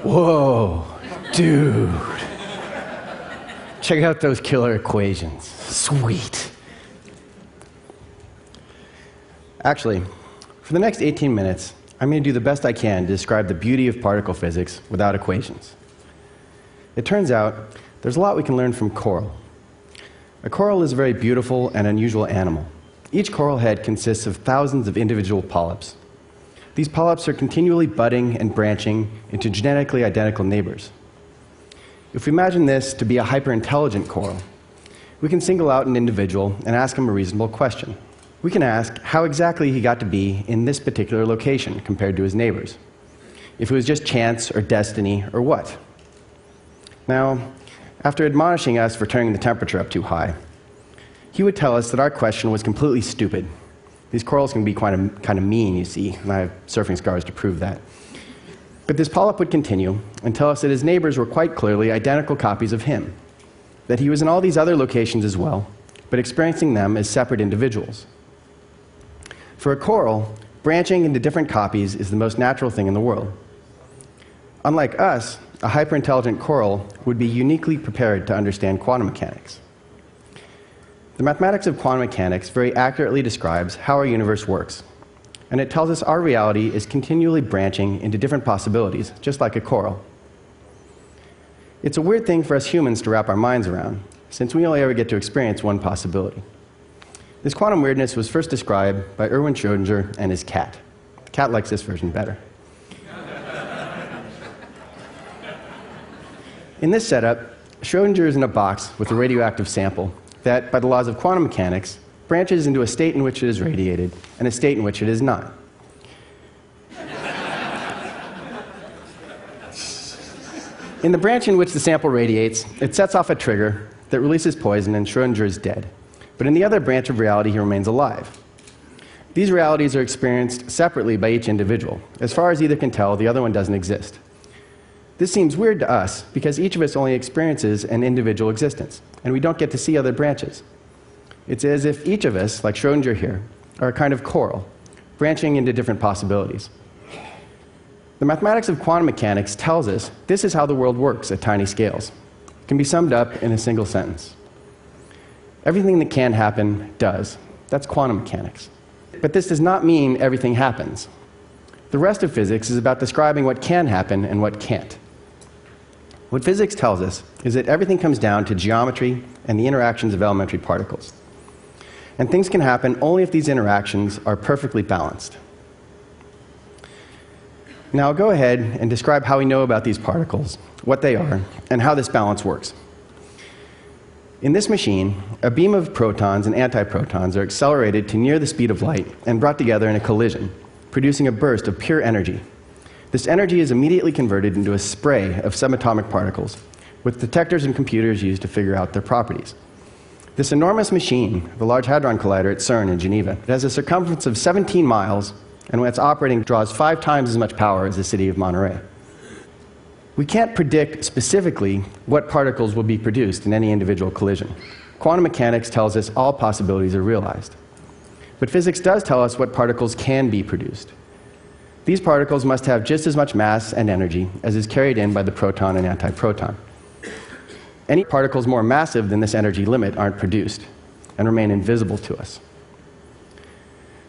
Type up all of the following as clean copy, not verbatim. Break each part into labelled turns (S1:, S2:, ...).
S1: Whoa, dude. Check out those killer equations. Sweet. Actually, for the next 18 minutes, I'm going to do the best I can to describe the beauty of particle physics without equations. It turns out there's a lot we can learn from coral. A coral is a very beautiful and unusual animal. Each coral head consists of thousands of individual polyps. These polyps are continually budding and branching into genetically identical neighbors. If we imagine this to be a hyper-intelligent coral, we can single out an individual and ask him a reasonable question. We can ask how exactly he got to be in this particular location compared to his neighbors. If it was just chance or destiny or what. Now, after admonishing us for turning the temperature up too high, he would tell us that our question was completely stupid. These corals can be kind of mean, you see, and I have surfing scars to prove that. But this polyp would continue and tell us that his neighbors were quite clearly identical copies of him, that he was in all these other locations as well, but experiencing them as separate individuals. For a coral, branching into different copies is the most natural thing in the world. Unlike us, a hyper-intelligent coral would be uniquely prepared to understand quantum mechanics. The mathematics of quantum mechanics very accurately describes how our universe works, and it tells us our reality is continually branching into different possibilities, just like a coral. It's a weird thing for us humans to wrap our minds around, since we only ever get to experience one possibility. This quantum weirdness was first described by Erwin Schrödinger and his cat. The cat likes this version better. In this setup, Schrödinger is in a box with a radioactive sample that, by the laws of quantum mechanics, branches into a state in which it is radiated and a state in which it is not. In the branch in which the sample radiates, it sets off a trigger that releases poison and Schrödinger is dead. But in the other branch of reality, he remains alive. These realities are experienced separately by each individual. As far as either can tell, the other one doesn't exist. This seems weird to us because each of us only experiences an individual existence, and we don't get to see other branches. It's as if each of us, like Schrödinger here, are a kind of coral, branching into different possibilities. The mathematics of quantum mechanics tells us this is how the world works at tiny scales. It can be summed up in a single sentence. Everything that can happen does. That's quantum mechanics. But this does not mean everything happens. The rest of physics is about describing what can happen and what can't. What physics tells us is that everything comes down to geometry and the interactions of elementary particles. And things can happen only if these interactions are perfectly balanced. Now I'll go ahead and describe how we know about these particles, what they are, and how this balance works. In this machine, a beam of protons and antiprotons are accelerated to near the speed of light and brought together in a collision, producing a burst of pure energy. This energy is immediately converted into a spray of subatomic particles, with detectors and computers used to figure out their properties. This enormous machine, the Large Hadron Collider at CERN in Geneva, it has a circumference of 17 miles, and when it's operating, draws 5 times as much power as the city of Monterey. We can't predict specifically what particles will be produced in any individual collision. Quantum mechanics tells us all possibilities are realized. But physics does tell us what particles can be produced. These particles must have just as much mass and energy as is carried in by the proton and antiproton. Any particles more massive than this energy limit aren't produced and remain invisible to us.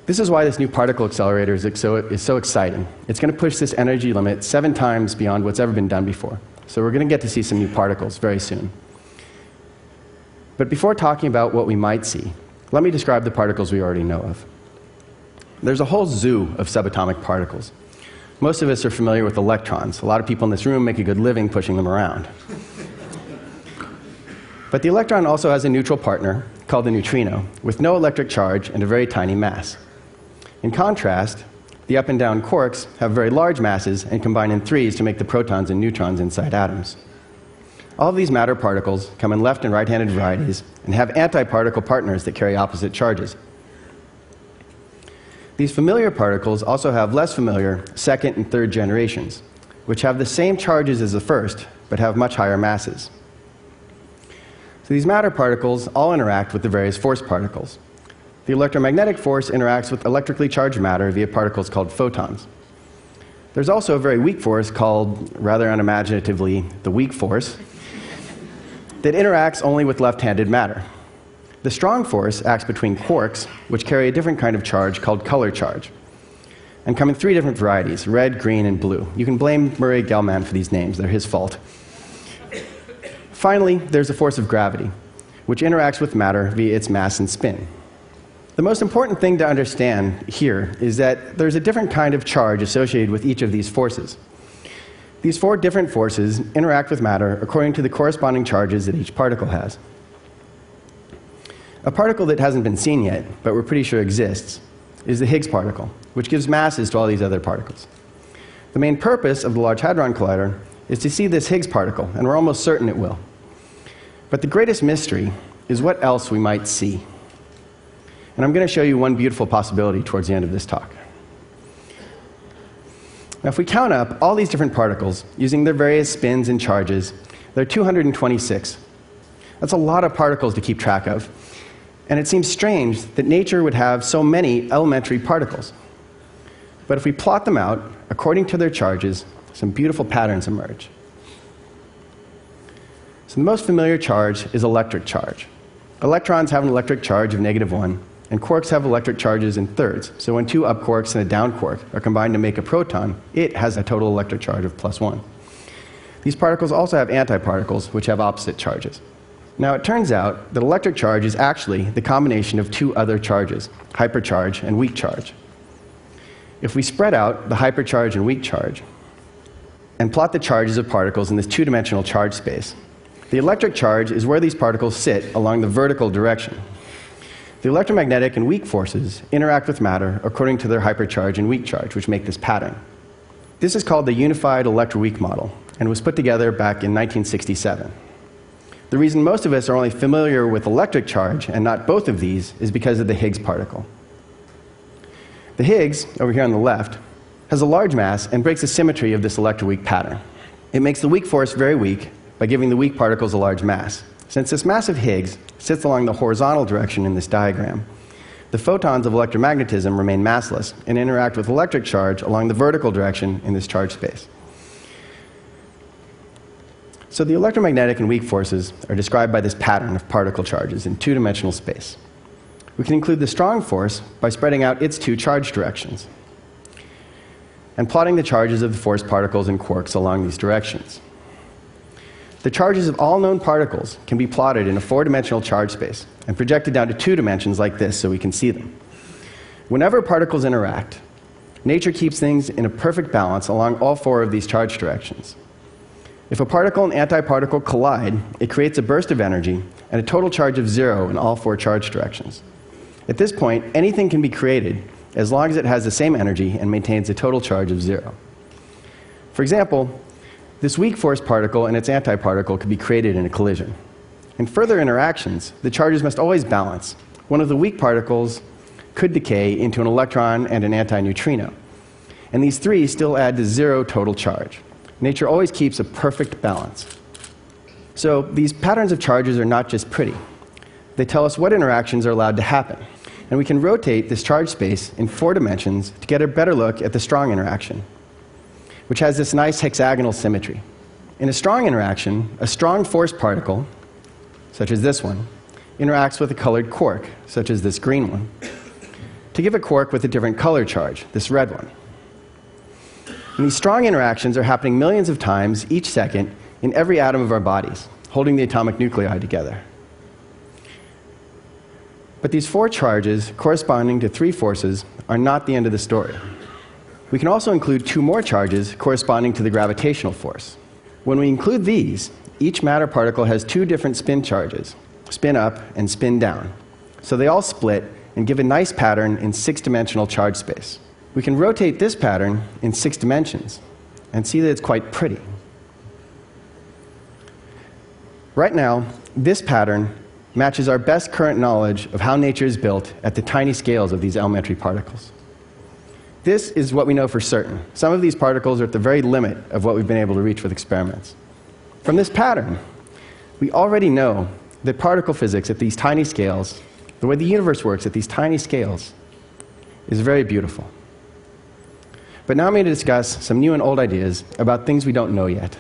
S1: This is why this new particle accelerator is so exciting. It's going to push this energy limit 7 times beyond what's ever been done before. So we're going to get to see some new particles very soon. But before talking about what we might see, let me describe the particles we already know of. There's a whole zoo of subatomic particles. Most of us are familiar with electrons. A lot of people in this room make a good living pushing them around. But the electron also has a neutral partner, called the neutrino, with no electric charge and a very tiny mass. In contrast, the up and down quarks have very large masses and combine in threes to make the protons and neutrons inside atoms. All of these matter particles come in left and right-handed varieties and have antiparticle partners that carry opposite charges. These familiar particles also have less familiar second and third generations, which have the same charges as the first, but have much higher masses. So these matter particles all interact with the various force particles. The electromagnetic force interacts with electrically charged matter via particles called photons. There's also a very weak force called, rather unimaginatively, the weak force, that interacts only with left-handed matter. The strong force acts between quarks, which carry a different kind of charge called color charge, and come in three different varieties: red, green, and blue. You can blame Murray Gell-Mann for these names. They're his fault. Finally, there's the force of gravity, which interacts with matter via its mass and spin. The most important thing to understand here is that there's a different kind of charge associated with each of these forces. These four different forces interact with matter according to the corresponding charges that each particle has. A particle that hasn't been seen yet, but we're pretty sure exists, is the Higgs particle, which gives masses to all these other particles. The main purpose of the Large Hadron Collider is to see this Higgs particle, and we're almost certain it will. But the greatest mystery is what else we might see. And I'm going to show you one beautiful possibility towards the end of this talk. Now, if we count up all these different particles using their various spins and charges, there are 226. That's a lot of particles to keep track of. And it seems strange that nature would have so many elementary particles. But if we plot them out according to their charges, some beautiful patterns emerge. So the most familiar charge is electric charge. Electrons have an electric charge of -1, and quarks have electric charges in thirds. So when two up quarks and a down quark are combined to make a proton, it has a total electric charge of +1. These particles also have antiparticles, which have opposite charges. Now, it turns out that electric charge is actually the combination of two other charges, hypercharge and weak charge. If we spread out the hypercharge and weak charge and plot the charges of particles in this two-dimensional charge space, the electric charge is where these particles sit along the vertical direction. The electromagnetic and weak forces interact with matter according to their hypercharge and weak charge, which make this pattern. This is called the Unified Electroweak Model, and was put together back in 1967. The reason most of us are only familiar with electric charge and not both of these is because of the Higgs particle. The Higgs, over here on the left, has a large mass and breaks the symmetry of this electroweak pattern. It makes the weak force very weak by giving the weak particles a large mass. Since this massive Higgs sits along the horizontal direction in this diagram, the photons of electromagnetism remain massless and interact with electric charge along the vertical direction in this charge space. So the electromagnetic and weak forces are described by this pattern of particle charges in two-dimensional space. We can include the strong force by spreading out its two charge directions and plotting the charges of the force particles and quarks along these directions. The charges of all known particles can be plotted in a four-dimensional charge space and projected down to two dimensions like this so we can see them. Whenever particles interact, nature keeps things in a perfect balance along all four of these charge directions. If a particle and antiparticle collide, it creates a burst of energy and a total charge of 0 in all four charge directions. At this point, anything can be created as long as it has the same energy and maintains a total charge of 0. For example, this weak force particle and its antiparticle could be created in a collision. In further interactions, the charges must always balance. One of the weak particles could decay into an electron and an antineutrino, and these three still add to 0 total charge. Nature always keeps a perfect balance. So these patterns of charges are not just pretty. They tell us what interactions are allowed to happen. And we can rotate this charge space in 4 dimensions to get a better look at the strong interaction, which has this nice hexagonal symmetry. In a strong interaction, a strong force particle, such as this one, interacts with a colored quark, such as this green one, to give a quark with a different color charge, this red one. And these strong interactions are happening millions of times each second in every atom of our bodies, holding the atomic nuclei together. But these 4 charges corresponding to 3 forces are not the end of the story. We can also include 2 more charges corresponding to the gravitational force. When we include these, each matter particle has 2 different spin charges, spin up and spin down. So they all split and give a nice pattern in 6-dimensional charge space. We can rotate this pattern in 6 dimensions and see that it's quite pretty. Right now, this pattern matches our best current knowledge of how nature is built at the tiny scales of these elementary particles. This is what we know for certain. Some of these particles are at the very limit of what we've been able to reach with experiments. From this pattern, we already know that particle physics at these tiny scales, the way the universe works at these tiny scales, is very beautiful. But now I'm going to discuss some new and old ideas about things we don't know yet.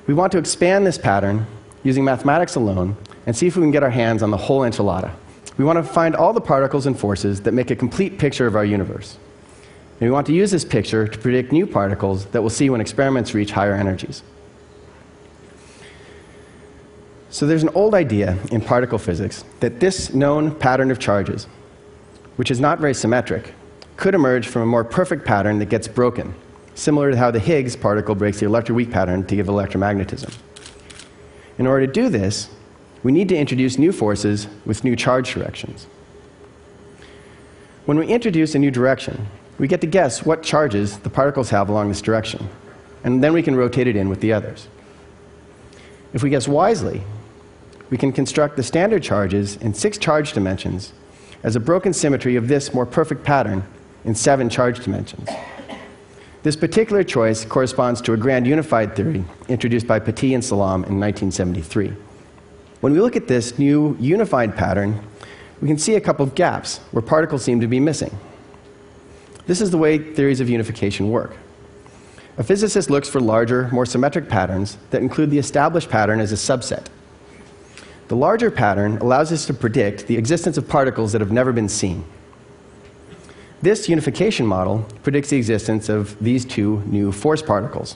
S1: We want to expand this pattern using mathematics alone and see if we can get our hands on the whole enchilada. We want to find all the particles and forces that make a complete picture of our universe. And we want to use this picture to predict new particles that we'll see when experiments reach higher energies. So there's an old idea in particle physics that this known pattern of charges, which is not very symmetric, could emerge from a more perfect pattern that gets broken, similar to how the Higgs particle breaks the electroweak pattern to give electromagnetism. In order to do this, we need to introduce new forces with new charge directions. When we introduce a new direction, we get to guess what charges the particles have along this direction, and then we can rotate it in with the others. If we guess wisely, we can construct the standard charges in 6 charge dimensions as a broken symmetry of this more perfect pattern in 7 charge dimensions. This particular choice corresponds to a grand unified theory introduced by Petit and Salam in 1973. When we look at this new unified pattern, we can see a couple of gaps where particles seem to be missing. This is the way theories of unification work. A physicist looks for larger, more symmetric patterns that include the established pattern as a subset. The larger pattern allows us to predict the existence of particles that have never been seen. This unification model predicts the existence of these 2 new force particles,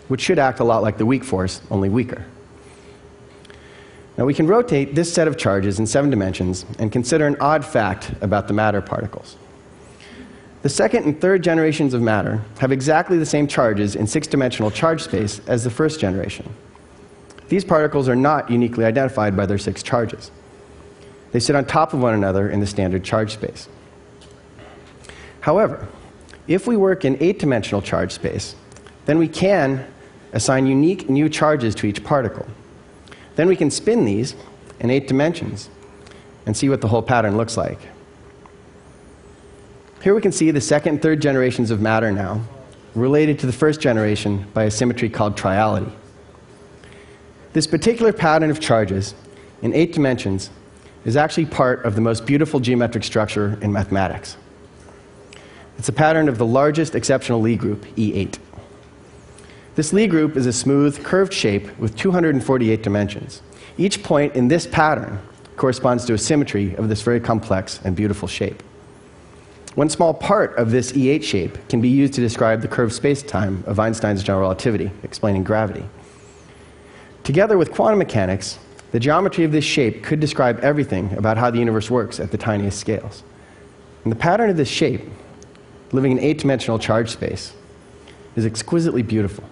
S1: which should act a lot like the weak force, only weaker. Now we can rotate this set of charges in 7 dimensions and consider an odd fact about the matter particles. The second and third generations of matter have exactly the same charges in 6-dimensional charge space as the first generation. These particles are not uniquely identified by their 6 charges. They sit on top of one another in the standard charge space. However, if we work in 8-dimensional charge space, then we can assign unique new charges to each particle. Then we can spin these in 8 dimensions and see what the whole pattern looks like. Here we can see the second and third generations of matter now, related to the first generation by a symmetry called triality. This particular pattern of charges in 8 dimensions is actually part of the most beautiful geometric structure in mathematics. It's a pattern of the largest exceptional Lie group, E8. This Lie group is a smooth, curved shape with 248 dimensions. Each point in this pattern corresponds to a symmetry of this very complex and beautiful shape. One small part of this E8 shape can be used to describe the curved space-time of Einstein's general relativity, explaining gravity. Together with quantum mechanics, the geometry of this shape could describe everything about how the universe works at the tiniest scales. And the pattern of this shape, living in 8-dimensional charge space, is exquisitely beautiful.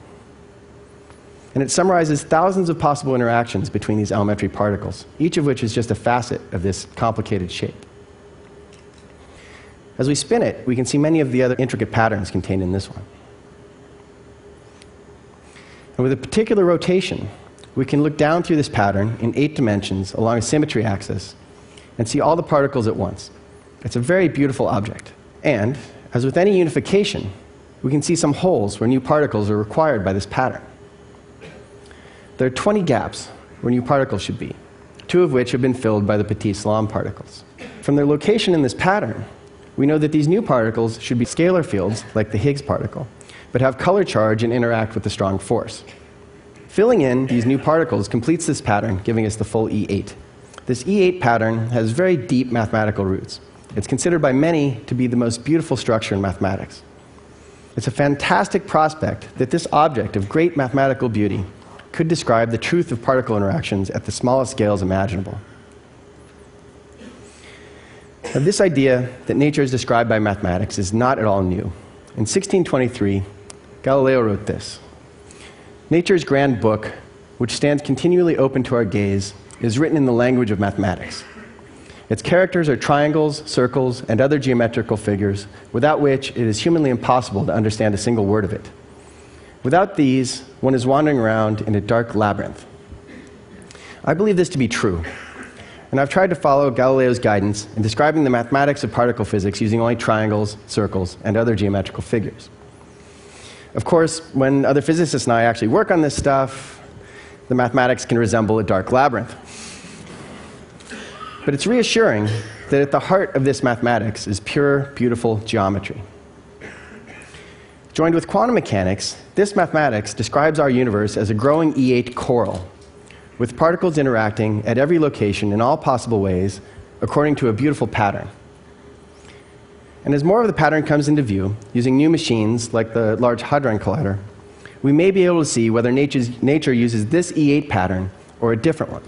S1: And it summarizes thousands of possible interactions between these elementary particles, each of which is just a facet of this complicated shape. As we spin it, we can see many of the other intricate patterns contained in this one. And with a particular rotation, we can look down through this pattern in 8 dimensions along a symmetry axis and see all the particles at once. It's a very beautiful object. And, as with any unification, we can see some holes where new particles are required by this pattern. There are 20 gaps where new particles should be, 2 of which have been filled by the Petit-Salam particles. From their location in this pattern, we know that these new particles should be scalar fields, like the Higgs particle, but have color charge and interact with the strong force. Filling in these new particles completes this pattern, giving us the full E8. This E8 pattern has very deep mathematical roots. It's considered by many to be the most beautiful structure in mathematics. It's a fantastic prospect that this object of great mathematical beauty could describe the truth of particle interactions at the smallest scales imaginable. Now, this idea that nature is described by mathematics is not at all new. In 1623, Galileo wrote this: "Nature's grand book, which stands continually open to our gaze, is written in the language of mathematics. Its characters are triangles, circles, and other geometrical figures, without which it is humanly impossible to understand a single word of it. Without these, one is wandering around in a dark labyrinth." I believe this to be true. and I've tried to follow Galileo's guidance in describing the mathematics of particle physics using only triangles, circles, and other geometrical figures. Of course, when other physicists and I actually work on this stuff, the mathematics can resemble a dark labyrinth. But it's reassuring that at the heart of this mathematics is pure, beautiful geometry. Joined with quantum mechanics, this mathematics describes our universe as a growing E8 coral, with particles interacting at every location in all possible ways according to a beautiful pattern. And as more of the pattern comes into view, using new machines like the Large Hadron Collider, we may be able to see whether nature uses this E8 pattern or a different one.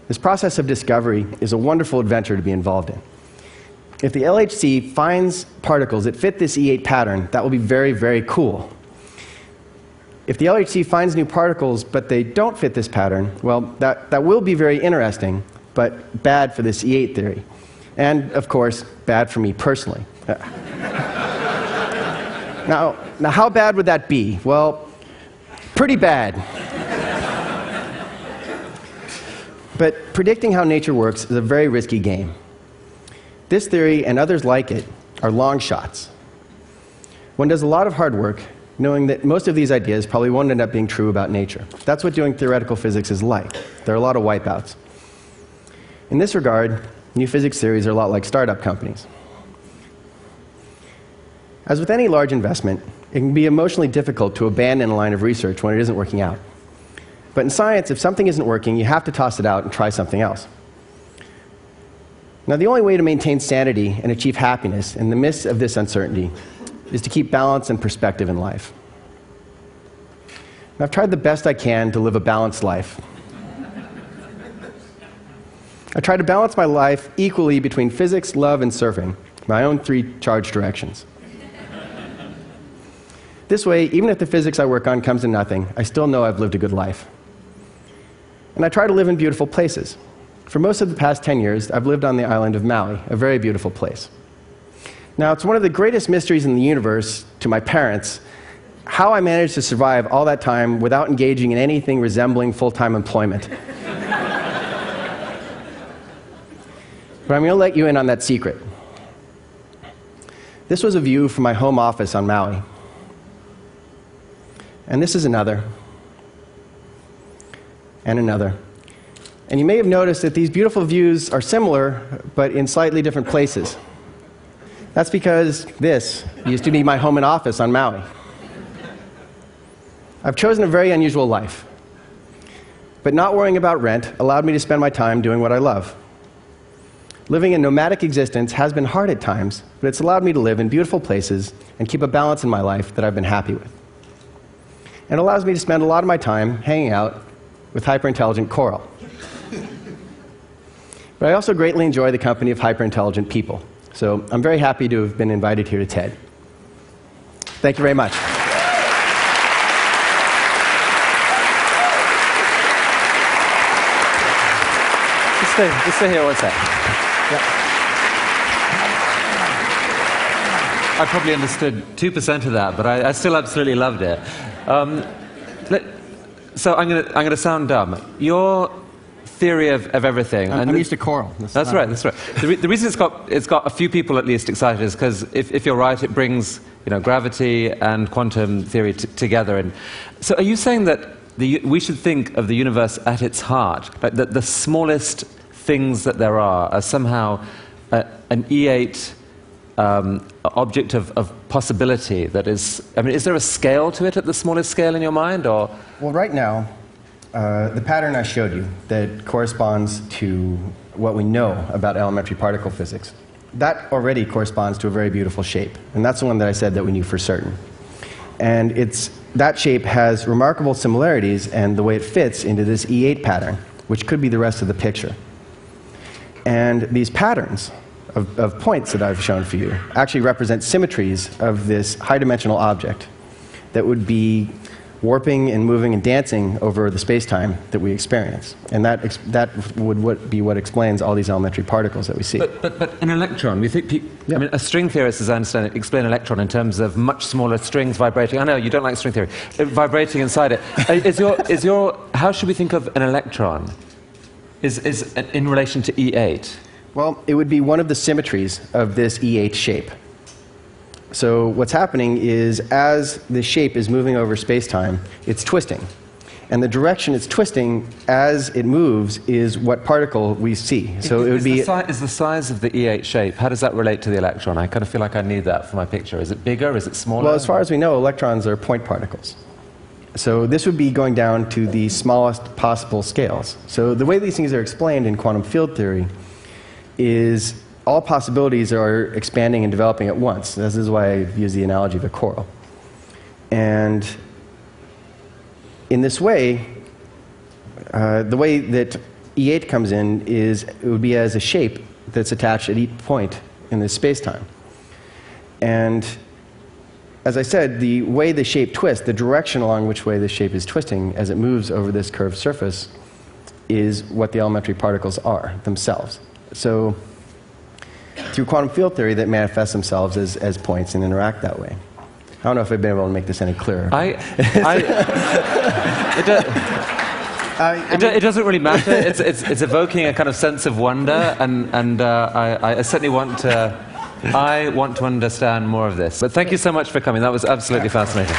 S1: This process of discovery is a wonderful adventure to be involved in. If the LHC finds particles that fit this E8 pattern, that will be very, very cool. If the LHC finds new particles, but they don't fit this pattern, well, that will be very interesting, but bad for this E8 theory. And, of course, bad for me personally. Now, how bad would that be? Well, pretty bad. But predicting how nature works is a very risky game. This theory and others like it are long shots. One does a lot of hard work knowing that most of these ideas probably won't end up being true about nature. That's what doing theoretical physics is like. There are a lot of wipeouts. In this regard, new physics theories are a lot like startup companies. As with any large investment, it can be emotionally difficult to abandon a line of research when it isn't working out. But in science, if something isn't working, you have to toss it out and try something else. Now, the only way to maintain sanity and achieve happiness in the midst of this uncertainty is to keep balance and perspective in life. And I've tried the best I can to live a balanced life. I try to balance my life equally between physics, love, and surfing, my own 3 charge directions. This way, even if the physics I work on comes to nothing, I still know I've lived a good life. And I try to live in beautiful places. For most of the past 10 years, I've lived on the island of Maui, a very beautiful place. Now, it's one of the greatest mysteries in the universe to my parents how I managed to survive all that time without engaging in anything resembling full-time employment. But I'm going to let you in on that secret. This was a view from my home office on Maui. And this is another. And another. And you may have noticed that these beautiful views are similar, but in slightly different places. That's because this used to be my home and office on Maui. I've chosen a very unusual life. But not worrying about rent allowed me to spend my time doing what I love. Living a nomadic existence has been hard at times, but it's allowed me to live in beautiful places and keep a balance in my life that I've been happy with. And it allows me to spend a lot of my time hanging out with hyper-intelligent coral. But I also greatly enjoy the company of hyper-intelligent people. So I'm very happy to have been invited here to TED. Thank you very much.
S2: Just stay here one sec. Yep. I probably understood 2% of that, but I still absolutely loved it. So I'm going to sound dumb. Your theory of everything.
S1: I'm used to coral.
S2: That's right. That's right. The reason it's got a few people at least excited is because if you're right, it brings gravity and quantum theory together. And so, are you saying that we should think of the universe at its heart, like that the smallest things that there are somehow an E8 object of possibility that is? I mean, is there a scale to it at the smallest scale in your mind, or?
S1: Well, right now, the pattern I showed you that corresponds to what we know about elementary particle physics, that already corresponds to a very beautiful shape. And that's the one that I said that we knew for certain. And that shape has remarkable similarities and the way it fits into this E8 pattern, which could be the rest of the picture. And these patterns of points that I've shown for you actually represent symmetries of this high-dimensional object that would be warping and moving and dancing over the space-time that we experience. And that would be what explains all these elementary particles that we see.
S2: But an electron, we think, I mean, a string theorist, as I understand it, explain an electron in terms of much smaller strings vibrating. I know, you don't like string theory. Vibrating inside it. How should we think of an electron? is in relation to E8?
S1: Well, it would be one of the symmetries of this E8 shape. So what's happening is, as the shape is moving over space-time, it's twisting. And the direction it's twisting as it moves is what particle we see. So it would be...
S2: Is the size of the E8 shape, how does that relate to the electron? I kind of feel like I need that for my picture. Is it bigger? Is it smaller?
S1: Well, as far as we know, electrons are point particles. So this would be going down to the smallest possible scales. So the way these things are explained in quantum field theory is all possibilities are expanding and developing at once. This is why I use the analogy of a coral. And in this way, the way that E8 comes in is it would be as a shape that's attached at each point in this space-time. And as I said, the way the shape twists, the direction along which way the shape is twisting as it moves over this curved surface is what the elementary particles are themselves. So through quantum field theory, that manifests themselves as points and interact that way. I don't know if I've been able to make this any clearer.
S2: It doesn't really matter. It's evoking a kind of sense of wonder, and I certainly want to understand more of this. But thank you so much for coming. That was absolutely fascinating.